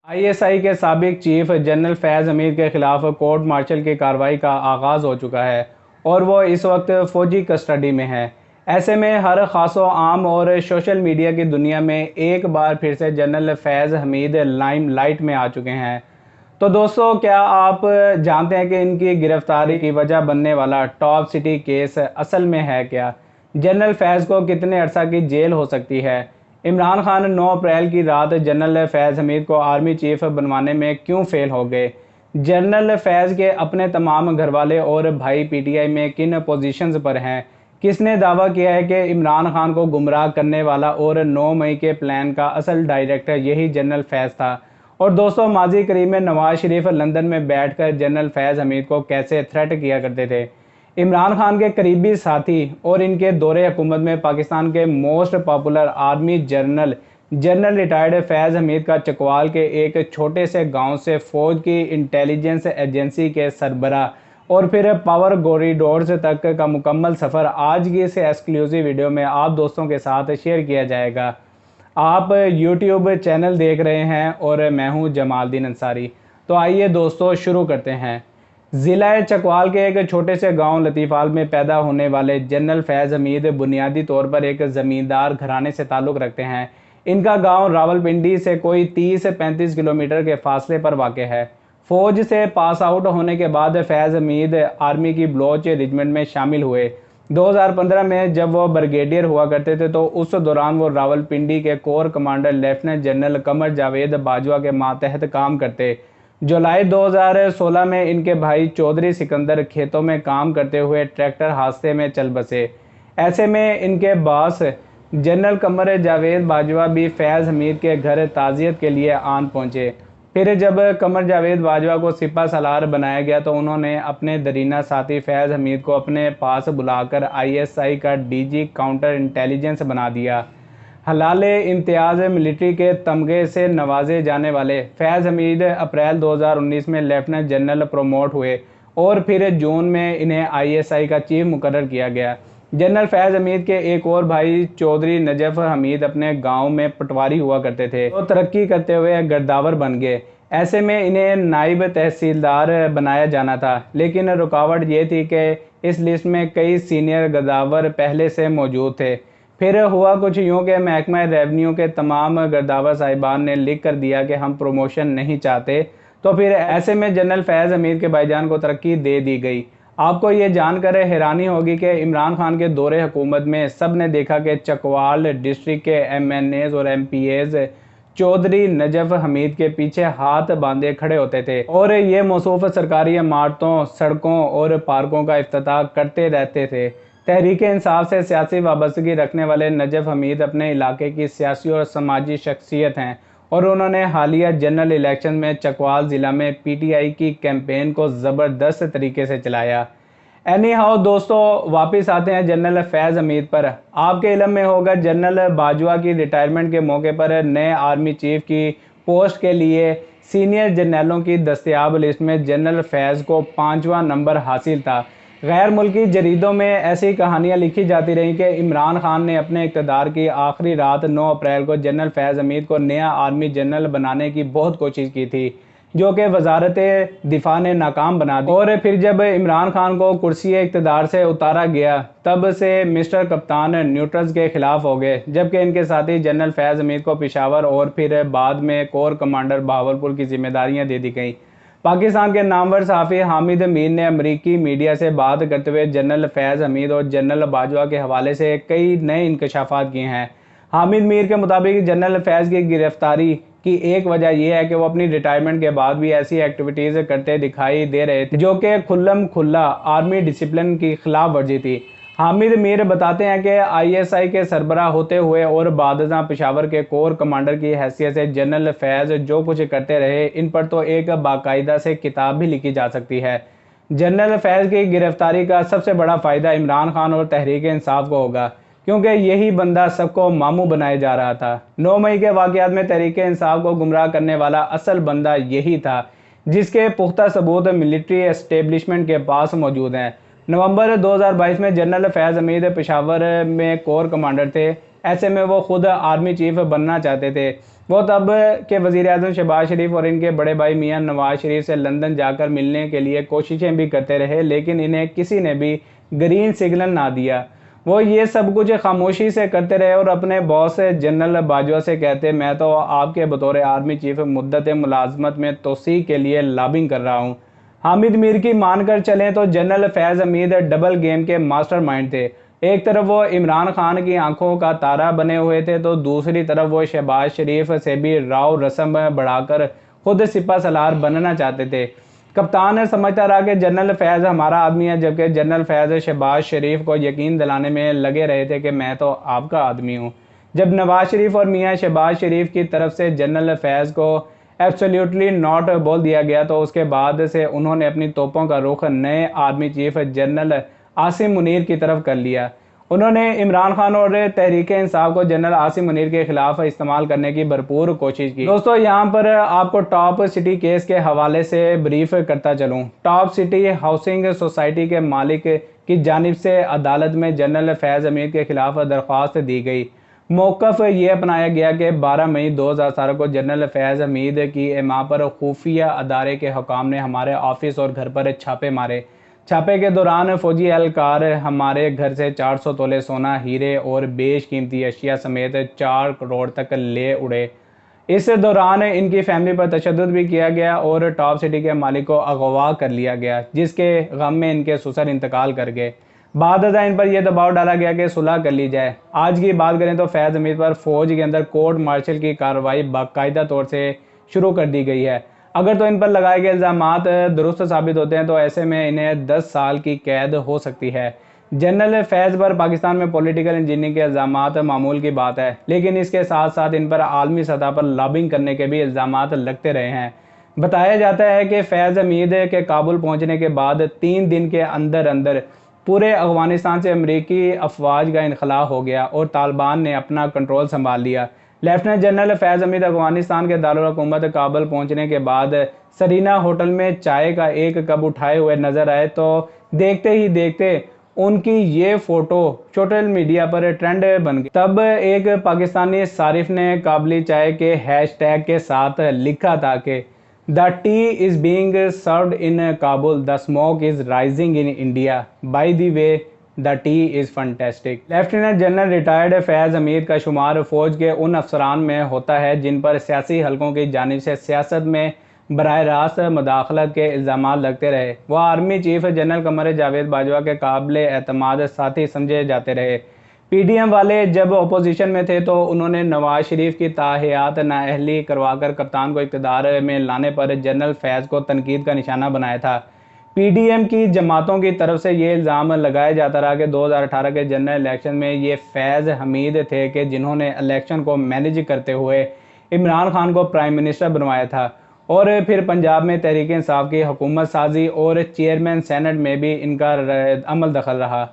ISI کے سابق chief general فیض حمید کے خلاف کورٹ مارشل کی کارروائی کا آغاز ہو چکا ہے اور وہ اس وقت فوجی کسٹڈی میں ہے۔ ایسے میں ہر خاص و عام اور سوشل میڈیا کی دنیا میں ایک بار پھر سے جنرل فیض حمید لائم لائٹ میں آ چکے ہیں۔ تو دوستو، کیا آپ جانتے ہیں کہ ان کی گرفتاری کی وجہ بننے والا ٹاپ سٹی کیس اصل میں ہے کیا؟ جنرل فیض کو کتنے عرصہ کی جیل ہو سکتی ہے؟ عمران خان 9 اپریل کی رات جنرل فیض حمید کو آرمی چیف بنوانے میں کیوں فیل ہو گئے؟ جنرل فیض کے اپنے تمام گھر والے اور بھائی PTI میں کن پوزیشنز پر ہیں؟ کس نے دعویٰ کیا ہے کہ عمران خان کو گمراہ کرنے والا اور 9 مئی کے پلان کا اصل ڈائریکٹر یہی جنرل فیض تھا؟ اور دوستو، ماضی قریب میں نواز شریف لندن میں بیٹھ کر جنرل فیض حمید کو کیسے تھریٹ کیا کرتے تھے؟ عمران خان کے قریبی ساتھی اور ان کے دور حکومت میں پاکستان کے most popular army general retired Faiz Hameed کا چکوال کے ایک چھوٹے سے گاؤں سے فوج کی انٹیلیجنس ایجنسی کے سربراہ اور پھر پاور کوریڈورز تک کا مکمل سفر آج کی اس ایکسکلوسیو ویڈیو میں آپ دوستوں کے ساتھ شیئر کیا جائے گا۔ آپ YouTube چینل دیکھ رہے ہیں اور میں ہوں جمال الدین انصاری۔ تو آئیے دوستو شروع کرتے ہیں۔ ضلع چکوال کے ایک چھوٹے سے گاؤں لطیفال میں پیدا ہونے والے جنرل فیض حمید بنیادی طور پر ایک زمیندار گھرانے سے تعلق رکھتے ہیں۔ ان کا گاؤں راولپنڈی سے کوئی 30 سے 35 کلومیٹر کے فاصلے پر واقع ہے۔ فوج سے پاس آؤٹ ہونے کے بعد فیض حمید آرمی کی بلوچ ریجمنٹ میں شامل ہوئے۔ 2015 میں جب وہ بریگیڈیئر ہوا کرتے تھے تو اس دوران وہ راولپنڈی کے corps commander lieutenant general Qamar Javed Bajwa کے ماتحت کام کرتے۔ جولائی 2016 میں ان کے بھائی چودھری سکندر کھیتوں میں کام کرتے ہوئے ٹریکٹر حادثے میں چل بسے۔ ایسے میں ان کے باس جنرل قمر جاوید باجوہ بھی فیض حمید کے گھر تعزیت کے لیے آن پہنچے۔ پھر جب قمر جاوید باجوہ کو سپہ سالار بنایا گیا تو انہوں نے اپنے درینہ ساتھی فیض حمید کو اپنے پاس بلا کر ISI کا DG کاؤنٹر انٹیلیجنس بنا دیا۔ حلال امتیاز ملٹری کے تمغے سے نوازے جانے والے فیض حمید اپریل 2019 میں لیفٹیننٹ جنرل پروموٹ ہوئے اور پھر جون میں انہیں ISI کا چیف مقرر کیا گیا۔ جنرل فیض حمید کے ایک اور بھائی چودھری نجف حمید اپنے گاؤں میں پٹواری ہوا کرتے تھے تو ترقی کرتے ہوئے گرداور بن گئے۔ ایسے میں انہیں نائب تحصیلدار بنایا جانا تھا، لیکن رکاوٹ یہ تھی کہ اس لسٹ میں کئی سینئر گرداور پہلے سے موجود تھے۔ پھر ہوا کچھ یوں کہ محکمہ ریونیو کے تمام گرداور صاحبان نے لکھ کر دیا کہ ہم پروموشن نہیں چاہتے، تو پھر ایسے میں جنرل فیض حمید کے بھائی جان کو ترقی دے دی گئی۔ آپ کو یہ جان کر حیرانی ہوگی کہ عمران خان کے دور حکومت میں سب نے دیکھا کہ چکوال ڈسٹرکٹ کے MNAs اور MPAs چودھری نجف حمید کے پیچھے ہاتھ باندھے کھڑے ہوتے تھے اور یہ موصوف سرکاری عمارتوں، سڑکوں اور پارکوں کا افتتاح کرتے رہتے تھے۔ تحریک انصاف سے سیاسی وابستگی رکھنے والے نجف حمید اپنے علاقے کی سیاسی اور سماجی شخصیت ہیں اور انہوں نے حالیہ جنرل الیکشن میں چکوال ضلع میں PTI کی کیمپین کو زبردست طریقے سے چلایا۔ اینی ہاؤ دوستو، واپس آتے ہیں جنرل فیض حمید پر۔ آپ کے علم میں ہوگا جنرل باجوہ کی ریٹائرمنٹ کے موقع پر نئے آرمی چیف کی پوسٹ کے لیے سینئر جنرلوں کی دستیاب لسٹ میں جنرل فیض کو 5واں نمبر حاصل تھا۔ غیر ملکی جریدوں میں ایسی کہانیاں لکھی جاتی رہیں کہ عمران خان نے اپنے اقتدار کی آخری رات 9 اپریل کو جنرل فیض حمید کو نیا آرمی جنرل بنانے کی بہت کوشش کی تھی، جو کہ وزارت دفاع نے ناکام بنا دی، اور پھر جب عمران خان کو کرسی اقتدار سے اتارا گیا تب سے مسٹر کپتان نیوٹرلز کے خلاف ہو گئے، جبکہ ان کے ساتھی جنرل فیض حمید کو پشاور اور پھر بعد میں کور کمانڈر بہاولپور کی ذمہ داریاں دے دی گئیں۔ پاکستان کے نامور صحافی حامد میر نے امریکی میڈیا سے بات کرتے ہوئے جنرل فیض حمید اور جنرل باجوہ کے حوالے سے کئی نئے انکشافات کیے ہیں۔ حامد میر کے مطابق جنرل فیض کی گرفتاری کی ایک وجہ یہ ہے کہ وہ اپنی ریٹائرمنٹ کے بعد بھی ایسی ایکٹیویٹیز کرتے دکھائی دے رہے تھے جو کہ کھلم کھلا آرمی ڈسپلن کی خلاف ورزی تھی۔ حامد میر بتاتے ہیں کہ ISI کے سربراہ ہوتے ہوئے اور بعد ازاں پشاور کے کور کمانڈر کی حیثیت سے جنرل فیض جو کچھ کرتے رہے، ان پر تو ایک باقاعدہ سے کتاب بھی لکھی جا سکتی ہے۔ جنرل فیض کی گرفتاری کا سب سے بڑا فائدہ عمران خان اور تحریک انصاف کو ہوگا، کیونکہ یہی بندہ سب کو ماموں بنایا جا رہا تھا۔ 9 مئی کے واقعات میں تحریک انصاف کو گمراہ کرنے والا اصل بندہ یہی تھا، جس کے پختہ ثبوت ملٹری اسٹیبلشمنٹ کے پاس موجود ہیں۔ نومبر 2022 میں جنرل فیض حمید پشاور میں کور کمانڈر تھے۔ ایسے میں وہ خود آرمی چیف بننا چاہتے تھے، وہ تب کے وزیر اعظم شہباز شریف اور ان کے بڑے بھائی میاں نواز شریف سے لندن جا کر ملنے کے لیے کوششیں بھی کرتے رہے، لیکن انہیں کسی نے بھی گرین سگنل نہ دیا۔ وہ یہ سب کچھ خاموشی سے کرتے رہے اور اپنے باس جنرل باجوہ سے کہتے، میں تو آپ کے بطور آرمی چیف مدت ملازمت میں توسیع کے لیے لابنگ کر رہا ہوں۔ حامد میر کی مان کر چلیں تو جنرل فیض حمید ڈبل گیم کے ماسٹر مائنڈ تھے۔ ایک طرف وہ عمران خان کی آنکھوں کا تارا بنے ہوئے تھے تو دوسری طرف وہ شہباز شریف سے بھی راؤ رسم بڑھا کر خود سپہ سالار بننا چاہتے تھے۔ کپتان سمجھتا رہا کہ جنرل فیض ہمارا آدمی ہے، جبکہ جنرل فیض شہباز شریف کو یقین دلانے میں لگے رہے تھے کہ میں تو آپ کا آدمی ہوں۔ جب نواز شریف اور میاں شہباز شریف کی طرف سے جنرل فیض کو ایبسلیوٹلی ناٹ بول دیا گیا تو اس کے بعد سے انہوں نے اپنی توپوں کا رخ نئے army chief general Asim Munir کی طرف کر لیا۔ انہوں نے عمران خان اور تحریک انصاف کو جنرل عاصم منیر کے خلاف استعمال کرنے کی بھرپور کوشش کی۔ دوستو یہاں پر آپ کو ٹاپ سٹی کیس کے حوالے سے بریف کرتا چلوں۔ ٹاپ سٹی ہاؤسنگ سوسائٹی کے مالک کی جانب سے عدالت میں جنرل فیض حمید کے خلاف درخواست دی گئی۔ موقف یہ اپنایا گیا کہ 12 مئی 2017 کو جنرل فیض حمید کی اعماء پر خفیہ ادارے کے حکام نے ہمارے آفس اور گھر پر چھاپے مارے۔ چھاپے کے دوران فوجی اہلکار ہمارے گھر سے 400 تولے سونا، ہیرے اور بیش قیمتی اشیاء سمیت 4 کروڑ تک لے اڑے۔ اس دوران ان کی فیملی پر تشدد بھی کیا گیا اور ٹاپ سٹی کے مالک کو اغوا کر لیا گیا، جس کے غم میں ان کے سسر انتقال کر گئے۔ بعد ازاں ان پر یہ دباؤ ڈالا گیا کہ صلح کر لی جائے۔ آج کی بات کریں تو فیض حمید پر فوج کے اندر کورٹ مارشل کی کارروائی باقاعدہ طور سے شروع کر دی گئی ہے۔ اگر تو ان پر لگائے گئے الزامات درست ثابت ہوتے ہیں تو ایسے میں انہیں 10 سال کی قید ہو سکتی ہے۔ جنرل فیض پر پاکستان میں پولیٹیکل انجینئرنگ کے الزامات معمول کی بات ہے، لیکن اس کے ساتھ ساتھ ان پر عالمی سطح پر لابنگ کرنے کے بھی الزامات لگتے رہے ہیں۔ بتایا جاتا ہے کہ فیض حمید کے کابل پہنچنے کے بعد 3 دن کے اندر پورے افغانستان سے امریکی افواج کا انخلاء ہو گیا اور طالبان نے اپنا کنٹرول سنبھال لیا۔ لیفٹیننٹ جنرل فیض حمید افغانستان کے دارالحکومت کابل پہنچنے کے بعد سرینا ہوٹل میں چائے کا ایک کپ اٹھائے ہوئے نظر آئے تو دیکھتے ہی دیکھتے ان کی یہ فوٹو سوشل میڈیا پر ٹرینڈ بن گئی۔ تب ایک پاکستانی صارف نے کابلی چائے کے ہیش ٹیگ کے ساتھ لکھا تھا کہ The tea is being served in Kabul. The smoke is rising in India. By the way, the tea is fantastic. Lieutenant general retired Faiz Hameed کا شمار فوج کے ان افسران میں ہوتا ہے جن پر سیاسی حلقوں کی جانب سے سیاست میں براہ راست مداخلت کے الزامات لگتے رہے۔ وہ army chief general Qamar Javed Bajwa کے قابل اعتماد ساتھی سمجھے جاتے رہے۔ پی ڈی ایم والے جب اپوزیشن میں تھے تو انہوں نے نواز شریف کی تاحیات نااہلی کروا کر کپتان کو اقتدار میں لانے پر جنرل فیض کو تنقید کا نشانہ بنایا تھا۔ پی ڈی ایم کی جماعتوں کی طرف سے یہ الزام لگایا جاتا رہا کہ 2018 کے جنرل الیکشن میں یہ فیض حمید تھے کہ جنہوں نے الیکشن کو مینیج کرتے ہوئے عمران خان کو پرائم منسٹر بنوایا تھا، اور پھر پنجاب میں تحریک انصاف کی حکومت سازی اور چیئرمین سینٹ میں بھی ان کا عمل دخل رہا۔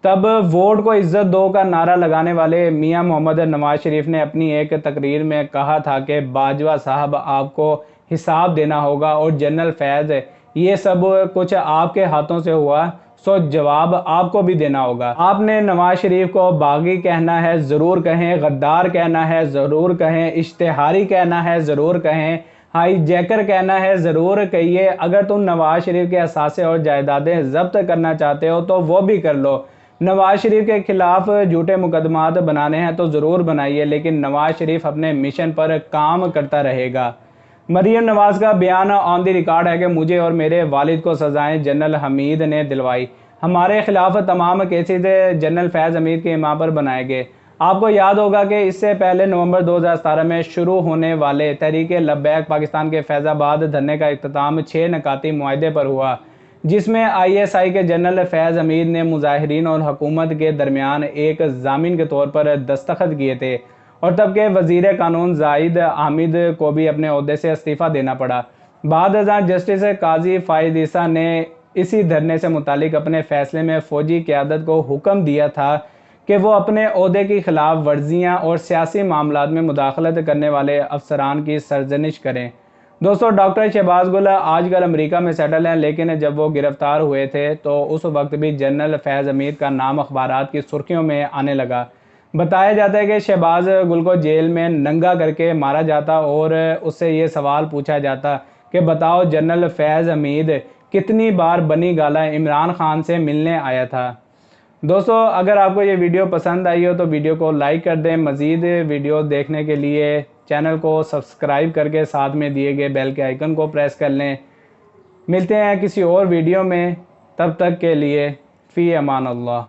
تب ووٹ کو عزت دو کا نعرہ لگانے والے میاں محمد نواز شریف نے اپنی ایک تقریر میں کہا تھا کہ باجوہ صاحب آپ کو حساب دینا ہوگا، اور جنرل فیض یہ سب کچھ آپ کے ہاتھوں سے ہوا سو جواب آپ کو بھی دینا ہوگا۔ آپ نے نواز شریف کو باغی کہنا ہے ضرور کہیں، غدار کہنا ہے ضرور کہیں، اشتہاری کہنا ہے ضرور کہیں، ہائی جیکر کہنا ہے ضرور کہیے۔ اگر تم نواز شریف کے اثاثے اور جائیدادیں ضبط کرنا چاہتے ہو تو وہ بھی کر لو۔ نواز شریف کے خلاف جھوٹے مقدمات بنانے ہیں تو ضرور بنائیے، لیکن نواز شریف اپنے مشن پر کام کرتا رہے گا۔ مریم نواز کا بیان آن دی ریکارڈ ہے کہ مجھے اور میرے والد کو سزائیں جنرل حمید نے دلوائی۔ ہمارے خلاف تمام کیسز جنرل فیض حمید کے اعماء پر بنائے گئے۔ آپ کو یاد ہوگا کہ اس سے پہلے نومبر 2017 میں شروع ہونے والے تحریک لبیک پاکستان کے فیض آباد دھرنے کا اختتام 6 نکاتی معاہدے پر ہوا، جس میں آئی ایس آئی کے جنرل فیض حمید نے مظاہرین اور حکومت کے درمیان ایک ضامن کے طور پر دستخط کیے تھے، اور تب کے وزیر قانون زاہد حامد کو بھی اپنے عہدے سے استعفیٰ دینا پڑا۔ بعد ازاں جسٹس قاضی فائز عیسیٰ نے اسی دھرنے سے متعلق اپنے فیصلے میں فوجی قیادت کو حکم دیا تھا کہ وہ اپنے عہدے کی خلاف ورزیاں اور سیاسی معاملات میں مداخلت کرنے والے افسران کی سرزنش کریں۔ دوستو ڈاکٹر شہباز گل آج کل امریکہ میں سیٹل ہیں، لیکن جب وہ گرفتار ہوئے تھے تو اس وقت بھی جنرل فیض حمید کا نام اخبارات کی سرخیوں میں آنے لگا۔ بتایا جاتا ہے کہ شہباز گل کو جیل میں ننگا کر کے مارا جاتا اور اس سے یہ سوال پوچھا جاتا کہ بتاؤ جنرل فیض حمید کتنی بار بنی گالا عمران خان سے ملنے آیا تھا۔ دوستو اگر آپ کو یہ ویڈیو پسند آئی ہو تو ویڈیو کو لائک کر دیں، مزید ویڈیو دیکھنے کے لیے چینل کو سبسکرائب کر کے ساتھ میں دیے گئے بیل کے آئیکن کو پریس کر لیں۔ ملتے ہیں کسی اور ویڈیو میں، تب تک کے لیے فی امان اللہ۔